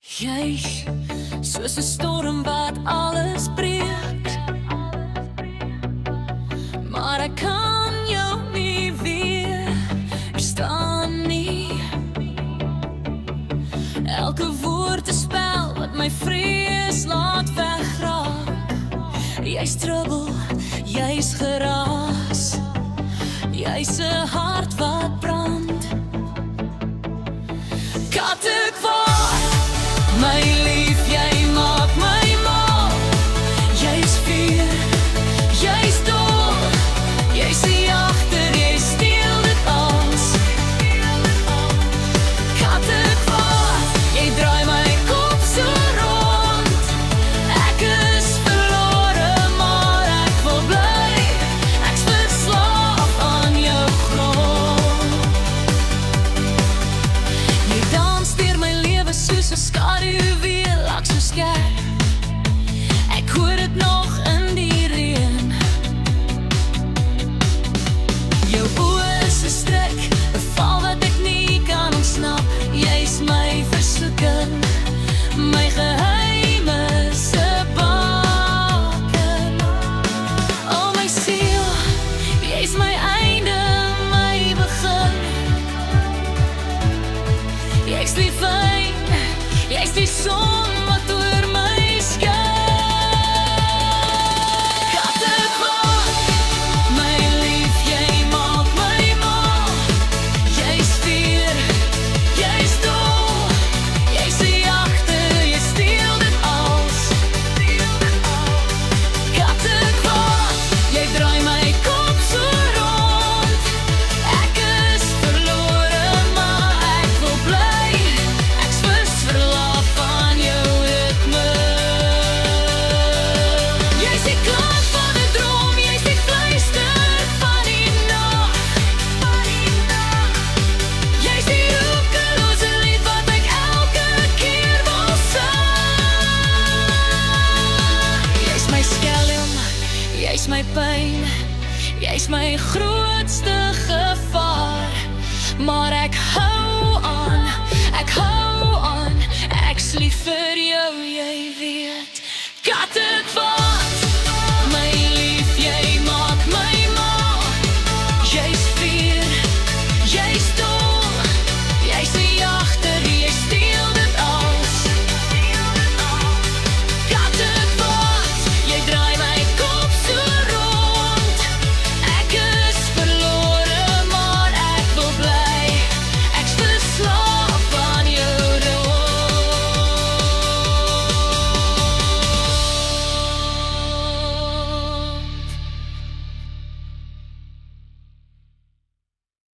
Jy's soos 'n storm wat alles breek, maar ek kan jou nie weer verstaan nie. Elke woord 'n spel wat my vrees laat wegraak. Jy's trubbel, jy's geraas, jy's 'n hart wat brand. Kattekwaad, my lief, jy maak my mal. Jy's vuur, jy's dol, jy sien agter, jy steel dit als. Kattekwaad, jy draai my kop so rond. Ek is verlore, maar ek wil bly. Ek's verslaaf aan jou grond. Jy dans deur my lewe soos 'n skadu weer langs so skerp. Ek hoor dit nog in die reën. Jou oë is 'n stryk, 'n val wat ek nie kan ontsnap. Jy's my versoeking, my geheime se baken. O my siel, jy's my einde, my begin. Jy's die fyn, jy's die son wat oor my skyn. Kattekwaad, my lief, jy maak my mal. Jy's vuur, jy's dol, jy sien agter, jy steel dit als. Kattekwaad, jy draai my kop so rond. Ek is verlore, maar ek wil bly. Ek's verslaaf aan jou ritme. Jy's die klank van 'n droom, jy's die fluister van die nag. Jy's die roekelose lied wat ek elke keer wil sing. Jy's my skelm, jy's my pyn, jy's my grootste gevaar. Maar ek hou aan, ek's lief vir jou, jy weet. Kattekwaad.